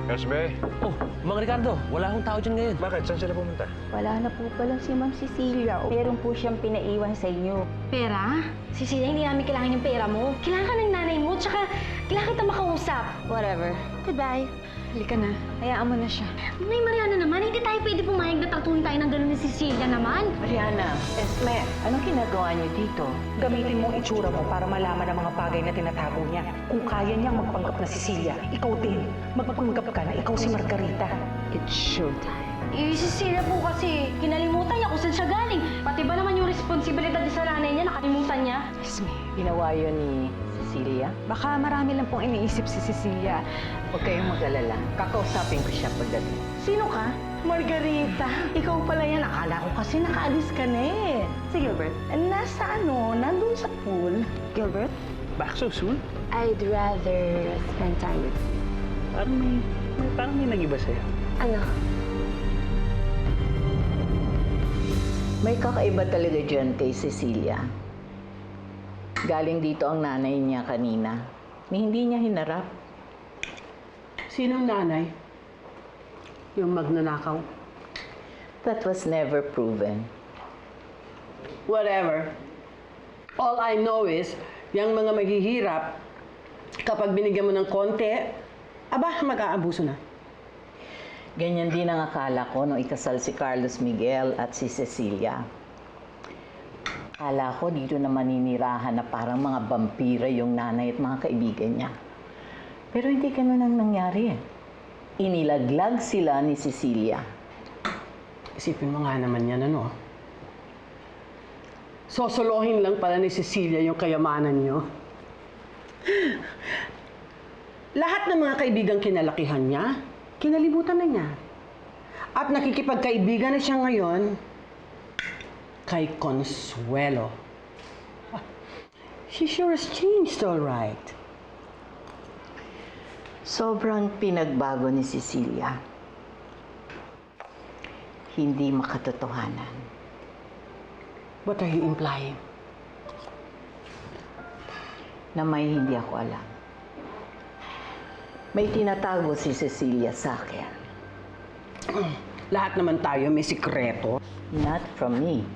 Esme, Oh, Mang Ricardo, wala akong tao dyan ngayon. bakit? Saan sila pumunta? Wala na po pala si Ma'am Cecilia. Meron po siyang pinaiwan sa inyo. Pera? Cecilia, hindi namin kailangan yung pera mo. Kailangan ka ng nanay mo, tsaka kailangan kita makausap. Whatever. Goodbye. Halika na. Hayaan mo na siya. Nay, Mariana naman, hindi tayo pwede pumayag na tatuhin tayo ng gano'n ni Cecilia naman. Mariana, Esme, anong ginagawa niyo dito? Gamitin mo ang itsura mo para malaman ang mga bagay na tinatago niya. Kung kaya niyang magpanggap na Cecilia, ikaw din. Magpanggap ka na ikaw si Margarita. It's showtime. Eh, Cecilia po kasi, kinalimutan niya kung saan siya galing. Pati ba naman yung responsibilidad sa nanay niya, nakalimutan niya? Esme, ginawa yun ni Cecilia? Baka marami lang pong iniisip si Cecilia. Huwag kayong mag-alala. Kakausapin ko siya pagdating. Sino ka? Margarita. Ikaw pala yan. Akala ko kasi nakaalis ka na eh. Si Gilbert. Nasa nandun sa pool. Gilbert? Back so soon? I'd rather spend time with you. Parang may nag-iba sa'yo. Ano? May kakaiba talaga dyan kay Cecilia. Galing dito ang nanay niya kanina. Ni hindi niya hinarap. Sinong nanay? Yung magnanakaw? That was never proven. Whatever. All I know is, yung mga maghihirap, kapag binigyan mo ng konti, aba, mag-aabuso na. Ganyan din ang akala ko nung ikasal si Carlos Miguel at si Cecilia. Akala ko dito na maninirahan na parang mga vampira yung nanay at mga kaibigan niya. Pero hindi ganun ang nangyari. Inilaglag sila ni Cecilia. Isipin mo nga naman yan, ano? Sosolohin lang pala ni Cecilia yung kayamanan niyo. Lahat ng mga kaibigang kinalakihan niya, kinalimutan na niya. At nakikipagkaibigan na siya ngayon kay Consuelo. She sure has changed, all right. Sobrang pinagbago ni Cecilia. Hindi makatotohanan. What are you implying? Na may hindi ako alam. May tinatago si Cecilia sa akin. Lahat naman tayo may sikreto. Not from me.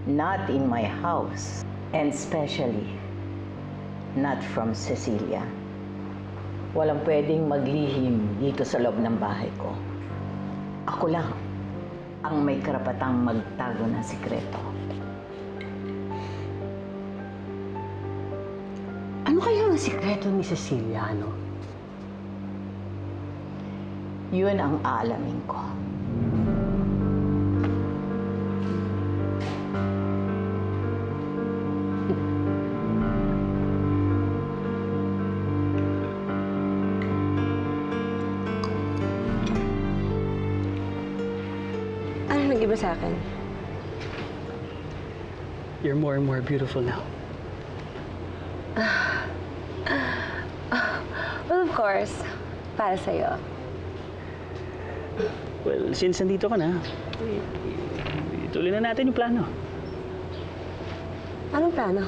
Not in my house. And especially, not from Cecilia. Walang pwedeng maglihim dito sa loob ng bahay ko. Ako lang ang may karapatang magtago ng sikreto. Ano kaya ang sikreto ni Cecilia, ano? Yun ang aalamin ko. Ano nag-iba sa akin? You're more and more beautiful now. Well, of course. Para sa'yo. Well, since nandito ka na, ituloy na natin yung plano. Anong plano?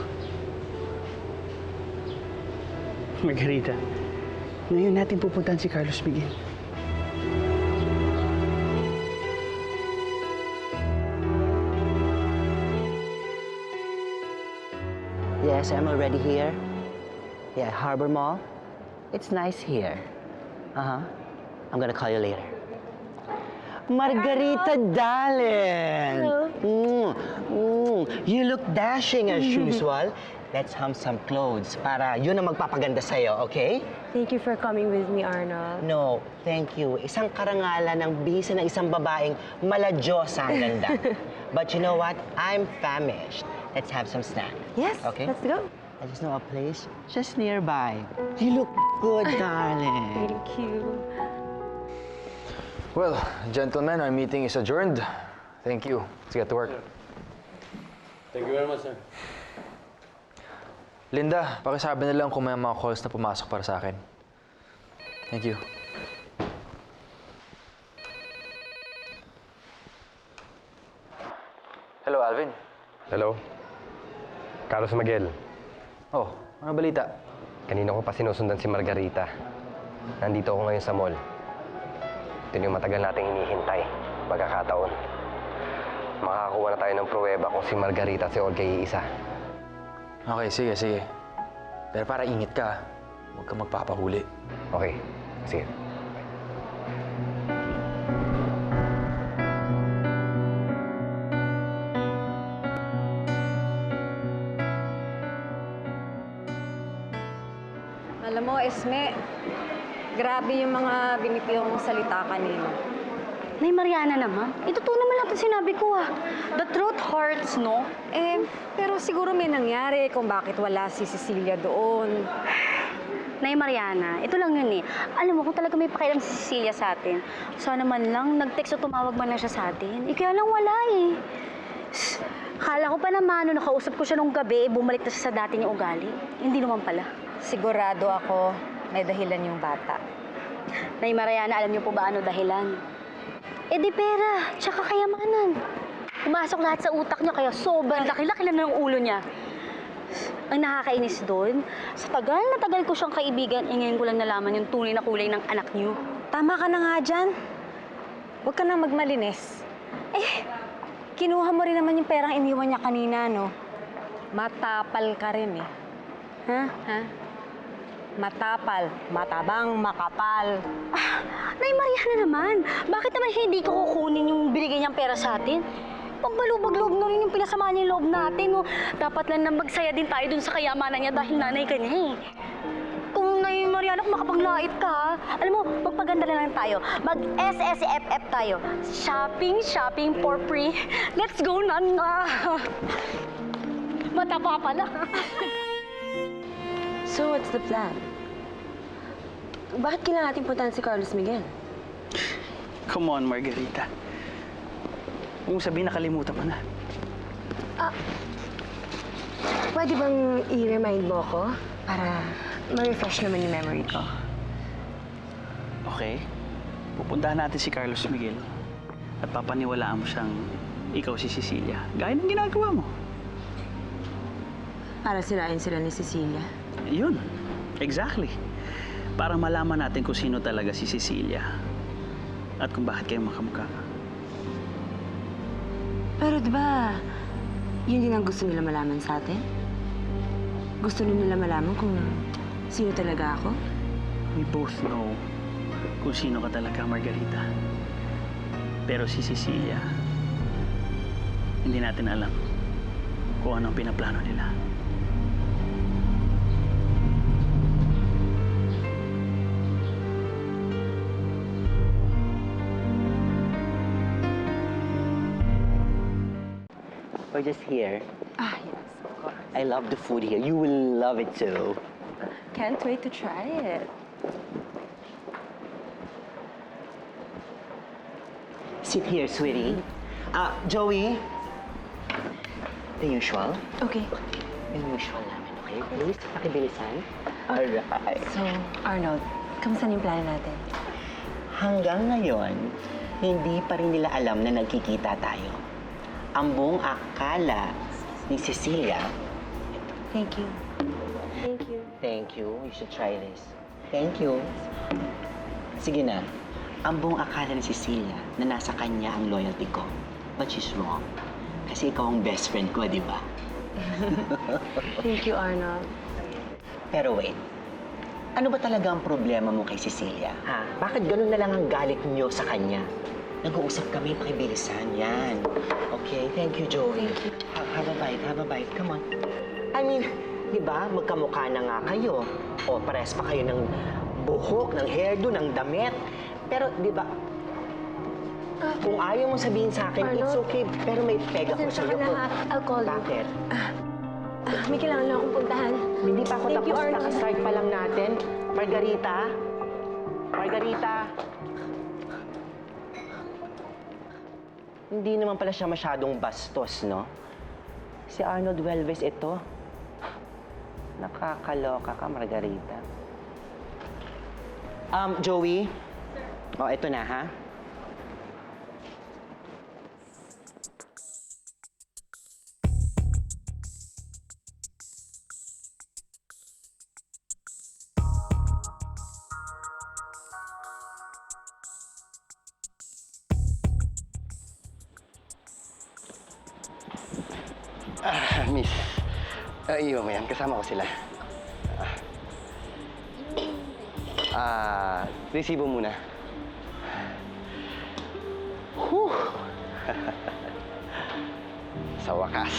Margarita, ngayon natin pupuntahan si Carlos Miguel. Yes, I'm already here. Yeah, Harbor Mall. It's nice here. Uh-huh. I'm gonna call you later. Margarita, darling! You look dashing as usual. Let's hum some clothes para yun ang magpapaganda sa'yo, okay? Thank you for coming with me, Arnold. No, thank you. Isang karangalan ng bisa ng isang babaeng maladyosa ang ganda. But you know what? I'm famished. Let's have some snack. Yes, Okay. let's go. I just know a place just nearby. You look good, darling. Thank you. Well, gentlemen, our meeting is adjourned. Thank you. Let's get to work. Thank you very much, sir. Linda, pakisabi na lang kung may mga calls na pumasok para sa akin. Thank you. Hello, Alvin. Hello? Carlos Miguel. Oh, ano balita? Kanina ko pa sinusundan si Margarita. Nandito ako ngayon sa mall. Ito yung matagal nating hinihintay. Pagkakataon. Makakakuha na tayo ng pruweba kung si Margarita at si Olga iisa. Okay, sige, sige. Pero para ingit ka, huwag kang magpapahuli. Okay, sige. Alam mo, Esme, grabe yung mga binitiw mong salita kanina. Nay Mariana naman. Ito naman lahat ang sinabi ko ah. The truth hurts, no? Pero siguro may nangyari kung bakit wala si Cecilia doon. Nay Mariana, ito lang yun eh. Alam mo, kung talaga may pakialam si Cecilia sa atin, sana man lang nag-text o tumawag man lang siya sa atin. Kaya lang wala eh. Kala ko pa naman, nung nakausap ko siya nung gabi, bumalik na siya sa dati niyang ugali. Hindi naman pala. Sigurado ako may dahilan yung bata. Nay Mariana, alam niyo po ba ano dahilan? Di pera, tsaka kayamanan. Pumasok lahat sa utak niya, kaya sobrang laki-laki na ng ulo niya. Ang nakakainis doon, sa tagal na tagal ko siyang kaibigan, ngayon ko lang nalaman yung tunay na kulay ng anak niyo. Tama ka na nga dyan. Huwag ka na magmalinis. Kinuha mo rin naman yung perang iniwan niya kanina, no? Matapal ka rin eh. Ha? Matapal, matabang, makapal. Nay Mariana naman, bakit naman hindi ko kukunin yung binigay niyang pera sa atin? Pagbalubag-loob na rin yung pinasama niya yung loob natin, no? Dapat lang na magsaya din tayo dun sa kayamanan niya dahil nanay ka niya eh. Kung Nay Mariana, kung makapaglait ka, alam mo, magpaganda na lang tayo. Mag-SSFF tayo. Shopping for free. Let's go, Nana! Mataba pala. So, what's the plan? Bakit kailangan natin puntahan si Carlos Miguel? Come on, Margarita. Huwag mong sabihin nakalimutan mo na. Pwede bang i-remind mo ko para ma-refresh naman yung memory ko? Okay? Pupuntahan natin si Carlos Miguel at papaniwalaan mo siyang ikaw si Cecilia. Gaya ng ginagawa mo. Para sirain sila ni Cecilia. Yun. Exactly. Para malaman natin kung sino talaga si Cecilia at kung bakit kayo makamukha. Pero di ba, yun din ang gusto nila malaman sa atin? Gusto nila malaman kung sino talaga ako? We both know kung sino ka talaga, Margarita. Pero si Cecilia, hindi natin alam kung ano ang pinaplano nila. We're just here. Yes, of course. I love the food here. You will love it too. Can't wait to try it. Sit here, sweetie. Joey. The usual. Okay. Yung usual namin, okay? Please, pakibilisan. Alright. So, Arnold, kamusta na yung plano natin? Hanggang ngayon, hindi pa rin nila alam na nagkikita tayo. Ang buong akala ni Cecilia. Thank you. Thank you. Thank you. You should try this. Thank you. Sige na. Ang buong akala ni Cecilia na nasa kanya ang loyalty ko. But she's wrong. Kasi ikaw ang best friend ko, di ba? Thank you, Arnold. Pero wait. Ano ba talaga ang problema mo kay Cecilia? Ha? Bakit ganun na lang ang galit niyo sa kanya? Nag-uusap kami, pakibilisan. Yan. Okay, thank you, Joey. Thank you. Have a bite, have a bite. Come on. I mean, di ba, magkamukha na nga kayo. O, pares pa kayo ng buhok, ng hairdo, ng damit. Pero, di ba, kung ayaw mo sabihin sa akin, it's okay. Pero may peg ako Pasensya sa'yo. ka na, ha? I'll call you. Bakit? May kailangan lang akong puntahan. Hindi pa ako Thank you, tapos, Arnold. nakastart pa lang natin. Margarita? Margarita? Hindi naman pala siya masyadong bastos, no? Si Arnold Welves ito. Nakakaloka ka, Margarita. Joey? Sir. Oh, ito na, ha? Miss. Iyo mo yan. Kasama ko sila. Resibo muna. Whew. Sa wakas,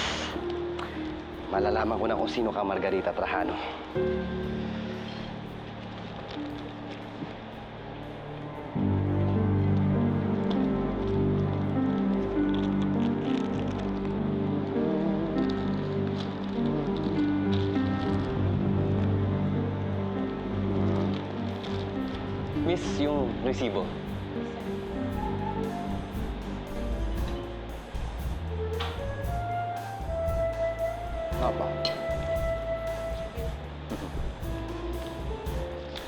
malalaman ko na kung sino ka, Margarita Trajano. Miss, yung resibo. Apa?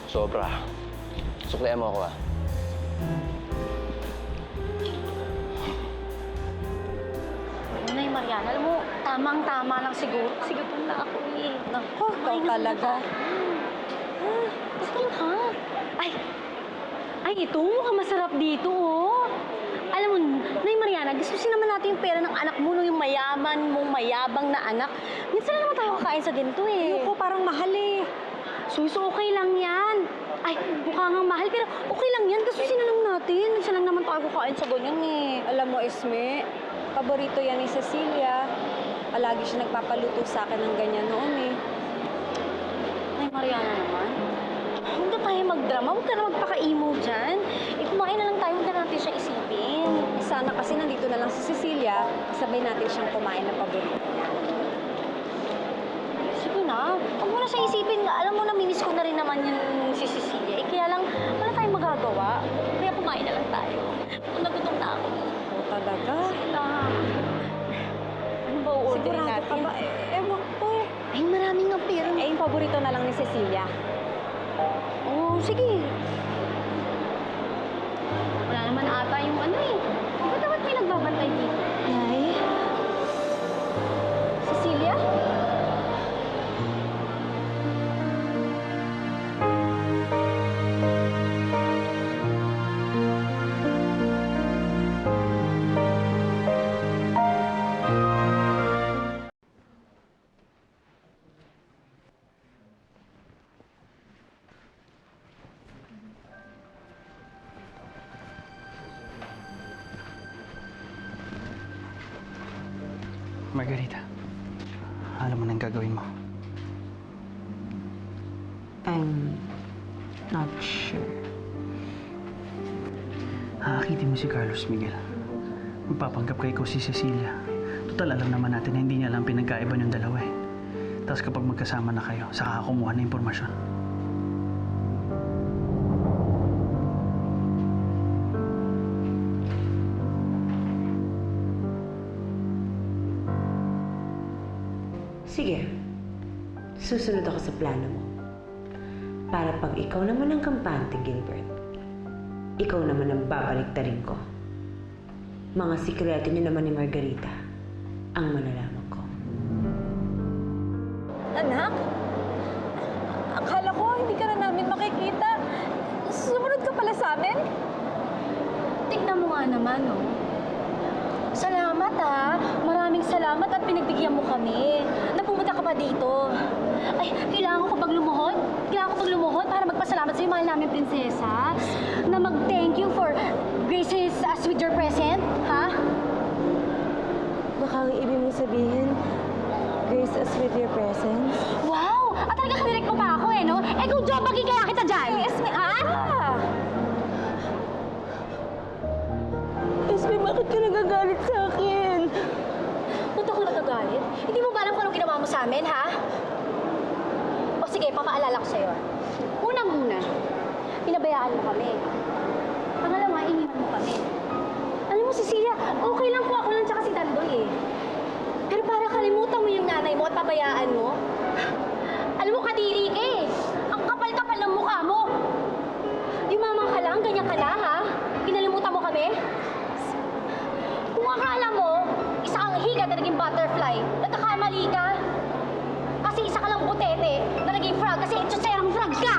Sobra. Suklian mo ako, ah. Nay Mariana, alam mo, tamang-tama lang siguro. Sige po na ako eh. Naku, ikaw talaga. Gusto ha? Ay, ito, mukhang masarap dito, oh. Alam mo, Nay Mariana, gusto naman natin yung pera ng anak mo, no, yung mayaman mong mayabang na anak. Minsan lang naman tayo kakain sa ganito, eh. Ayoko, parang mahal eh. Suso, okay lang yan. Ay, mukha nga mahal, pero okay lang yan. Kasi lang natin. Minsan lang naman tayo kakain sa ganyan, eh. Alam mo, Esme, paborito yan ni Cecilia. Palagi siya nagpapaluto sa akin ng ganyan noon eh. Nay Mariana naman. Huwag na tayo magdrama. Huwag ka na magpaka-emo dyan. Kumain na lang tayo. Huwag na natin siya isipin. Sana kasi nandito na lang si Cecilia, sabay natin siyang kumain na paborito niya. Sige na. Huwag mo na siya isipin. Alam mo, namimiss ko na rin naman yung si Cecilia. Kaya lang, wala tayong magagawa. Kaya kumain na lang tayo. Kung nagutom na ako. Oo talaga. Sige na. Ano ba uorderin Sigurado natin? ka ba? Ewan ko. Ay, maraming ng pera. Eh, yung paborito na lang ni Cecilia. Oo, sige. Wala naman ata yung ano eh. Di ba dapat may nagbabantay dito? Ay. Cecilia? Margarita, alam mo na ang gagawin mo. I'm not sure. Aakitin mo si Carlos Miguel. Magpapanggap kay ko si Cecilia. Total, alam naman natin na hindi niya lang pinagkaiba yung dalawa eh. Tapos kapag magkasama na kayo, saka kumuha ng impormasyon. Sige, susunod ako sa plano mo. Para pag ikaw naman ang kampante, Gilbert, ikaw naman ang babaliktarin ko. Mga sikreto niyo naman ni Margarita ang malalaman ko. Anak? Akala ko hindi ka na namin makikita. Sumunod ka pala sa amin? Tignan mo nga naman, oh. Salamat, ha. Maraming salamat at pinagbigyan mo kami. Napumunta ka pa dito. Ay, kailangan ko pag lumuhod? Kailangan ko pag lumuhod para magpasalamat sa'yo, mahal namin prinsesa. Na mag-thank you for gracing us with your present, ha? Baka ang ibig mong sabihin, grace us with your presence. Wow! At talaga kanirek mo pa ako, eh, no? Eh, good job, bagay kaya kita dyan. Yes, ha? Esme, bakit ka nagagalit sa akin? Ba't ako nagagalit? Hindi mo ba alam kung anong ginawa mo sa amin, ha? O sige, papaalala ko sa'yo. Unang-una, pinabayaan mo kami. Pangalawa, iniwan mo kami. Alam mo, Cecilia, okay lang po ako lang tsaka si Tandoy, eh. Pero para kalimutan mo yung nanay mo at pabayaan mo, alam mo, kadiri ka, eh. Ang kapal-kapal ng mukha mo. Yumamang ka lang, ganyan ka na, ha? Pinalimutan mo kami? Kung akala mo, isa kang higa na naging butterfly, nagkakamali ka. Kasi isa ka lang butete na naging frog kasi itsutsayang frog ka!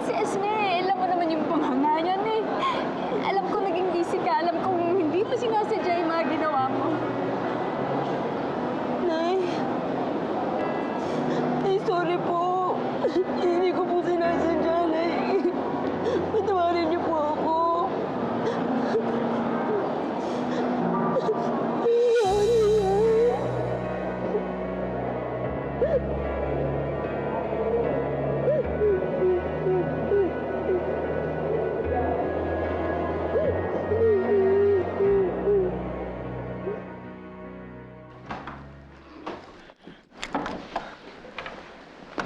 Si Esme, alam mo naman yung pamanga niyan eh. Alam ko naging busy ka. Alam kong hindi mo sinasadya yung mga ginawa mo. Nay, sorry po. Hindi ko po sinasadya, Nay. Patawarin niyo po ako.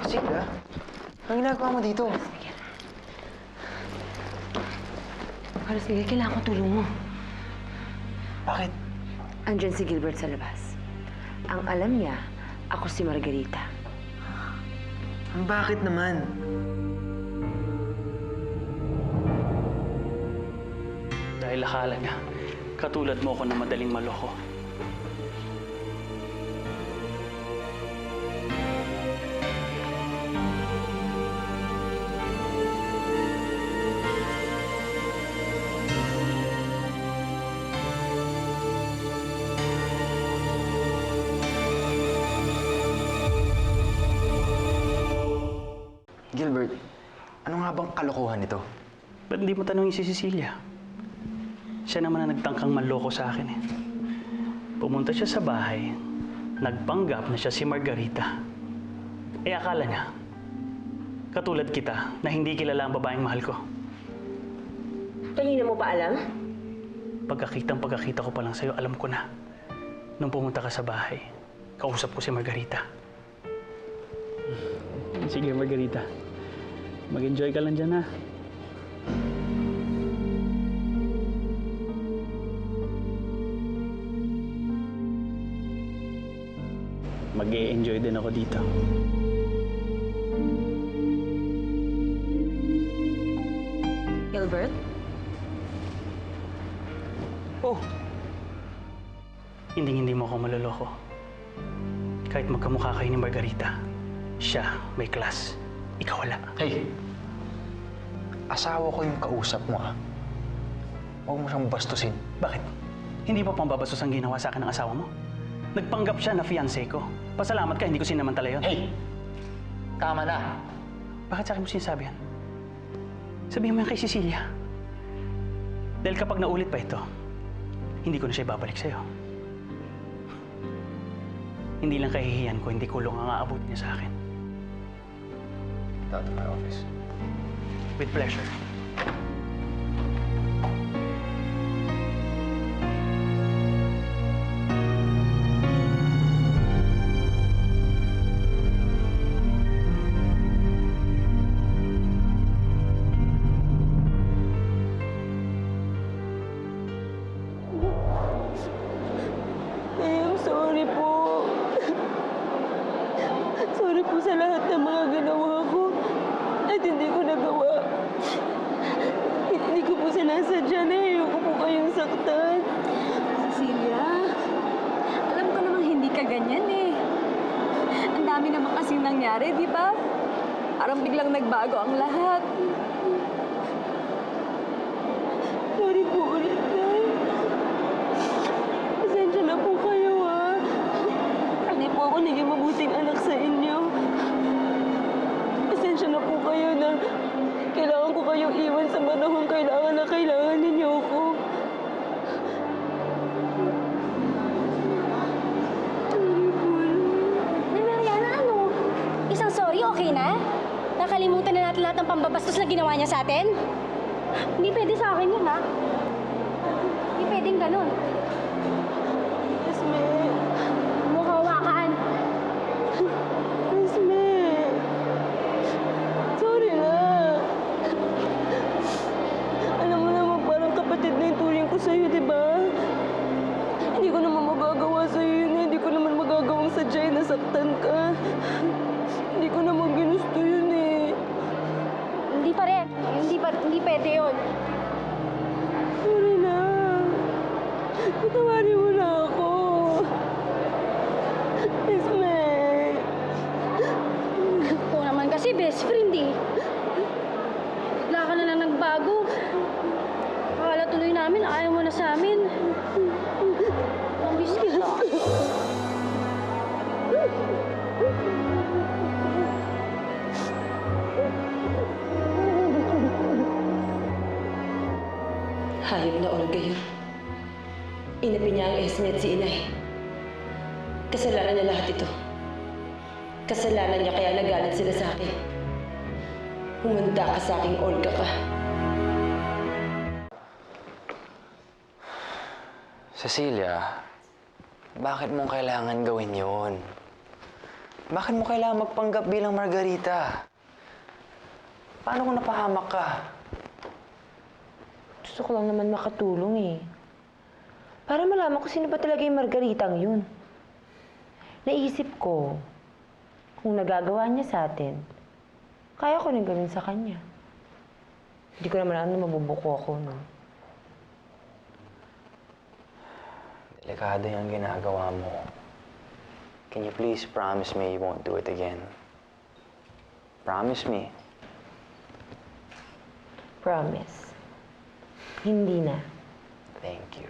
Cecilia, ang ginagawa mo dito? Para sige, kailangan ko tulong mo. Bakit? Andyan si Gilbert sa labas. Ang alam niya, ako si Margarita. Bakit naman? Dahil akala niya, katulad mo ako na madaling maloko. Gilbert, ano nga bang kalokohan nito? Ba't hindi mo tanongin si Cecilia? Siya naman ang nagtangkang manloko sa akin eh. Pumunta siya sa bahay, nagpanggap na siya si Margarita. Eh akala niya, katulad kita na hindi kilala ang babaeng mahal ko. Kanina mo pa alam? Pagkakita ko pa lang sa'yo, alam ko na. Nung pumunta ka sa bahay, kausap ko si Margarita. Sige, Margarita. Mag-enjoy ka lang dyan, ha? Mag-e-enjoy din ako dito. Gilbert? Oh! Hindi mo ako maloloko. Kahit magkamukha kayo ni Margarita, siya may class. Ikaw wala. Hey! Asawa ko yung kausap mo, ah. Huwag mo siyang bastusin. Bakit? Hindi pa pambabastos ang ginawa sa akin ng asawa mo? Nagpanggap siya na fiancé ko. Pasalamat ka, hindi ko sinamantala yun. Hey! Tama na! Bakit sa akin mo sinasabi yan? Sabihin mo yan kay Cecilia. Dahil kapag naulit pa ito, hindi ko na siya ibabalik sa'yo. Hindi lang kahihiyan ko, hindi kulong ang aabot niya sa akin. Out of my office. With pleasure. Sorry po. Sorry po sa lahat ng mga ginawa ko at hindi ko nagawa. Hindi ko po sinasadya na ayoko po kayong saktan. Cecilia, alam ko namang hindi ka ganyan eh. Ang dami naman kasing nangyari, di ba? Parang biglang nagbago ang lahat. Sorry po ulit, Nay. Pasensya na po kayo, ha. Hindi po ako naging mabuting anak sa inyo. Pasensya na po kayo na kailangan ko kayong iwan sa panahon kailangan ninyo ako. Mariana, ano? Isang sorry, okay na? Nakalimutan na natin lahat ng pambabastos na ginawa niya sa atin? Hindi pwede sa akin yun, ha? Hindi pwedeng ganun. Esme. Mukha wakaan. Esme. Sorry na. Alam mo naman, parang kapatid na yung turing ko sa'yo, di ba? Hindi ko naman magagawa sa'yo yun. Hindi ko naman magagawang sadyay na saktan ka. Hindi ko naman ginusto yun eh. Hindi pa rin. Hindi pwede yun. Sorry na. Patawarin mo na ako. Esme. Ito naman kasi best friend eh. na ayaw mo na sa amin. Namiss kita. Hayop na Olga yun. Inapi niya ang Esme at si Inay. Kasalanan niya lahat ito. Kasalanan niya kaya nagalit sila sa akin. Humanda ka sa aking Olga ka. Cecilia, bakit mo kailangan gawin yun? Bakit mo kailangan magpanggap bilang Margarita? Paano kung napahamak ka? Gusto ko lang naman makatulong eh. Para malaman ko sino ba talaga yung Margaritang yun. Naisip ko, kung nagagawa niya sa atin, kaya ko rin gawin sa kanya. Hindi ko naman alam na mabubuko ako, no? Delikado yung ginagawa mo. Can you please promise me you won't do it again? Promise me. Promise. Hindi na. Thank you.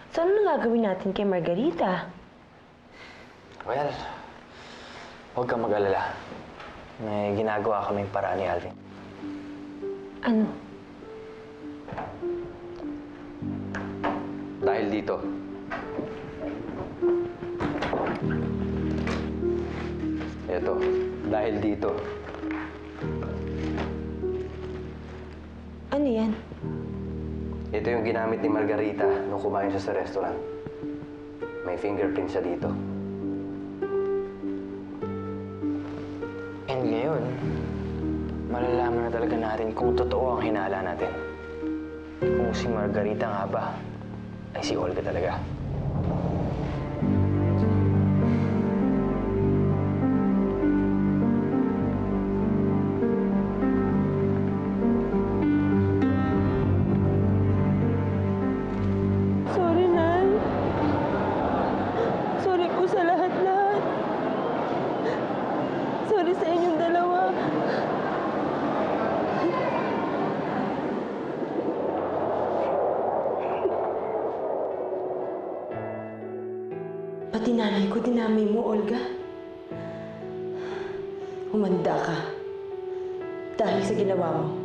So, ano na gagawin natin kay Margarita? Well, huwag kang mag-alala. May ginagawa kaming paraan ni Alvin. Ano? Dahil dito. Ito, dahil dito. Ano yan? Ito yung ginamit ni Margarita nung kumain siya sa restaurant. May fingerprint siya dito. And ngayon, malalaman na talaga natin kung totoo ang hinala natin. Kung si Margarita nga ba ay si Olga talaga. Sorry, Nay. Sorry po sa lahat-lahat. Sorry sa inyong dalawa. Pati nanay ko dinamay mo, Olga. Humanda ka. Dahil sa ginawa mo,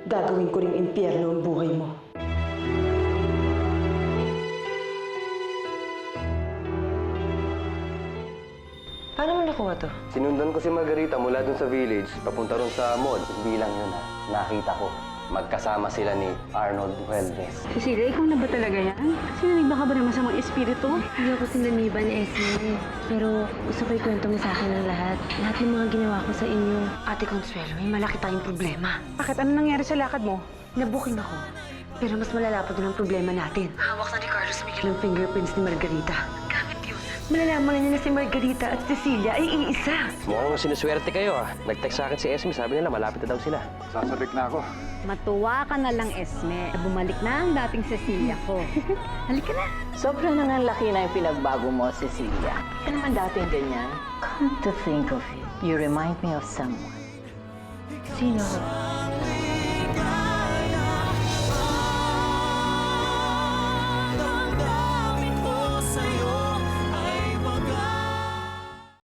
gagawin ko ring impyerno ang buhay mo. Paano mo nakuha to? Sinundan ko si Margarita mula dun sa village, papunta ron sa mall. Hindi lang yun ha. Nakita ko. Magkasama sila ni Arnold Huelves. Cecilia, ikaw na ba talaga yan? Sinanib ka ba ng masamang espiritu? Hindi ako sinaniban, Esme. Pero gusto ko ikwento mo sa akin ng lahat. Lahat ng mga ginawa ko sa inyo. Ate Consuelo, may malaki tayong problema. Bakit? Ano nangyari sa lakad mo? Nabuking ako. Pero mas malala pa doon ang problema natin. Hawak na ni Carlos Miguel ang fingerprints ni Margarita. Gamit yun. Malalaman na niya na si Margarita at Cecilia ay iisa. Mukhang sinuswerte kayo ha. Nag-text sa akin si Esme, sabi nila malapit na daw sila. Sasabik na ako. Matuwa ka na lang, Esme. Bumalik na ang dating Cecilia ko. Halika na. Sobra na ng laki na yung pinagbago mo, Cecilia. Ka naman dating ganyan. Come to think of it, you remind me of someone. Sino?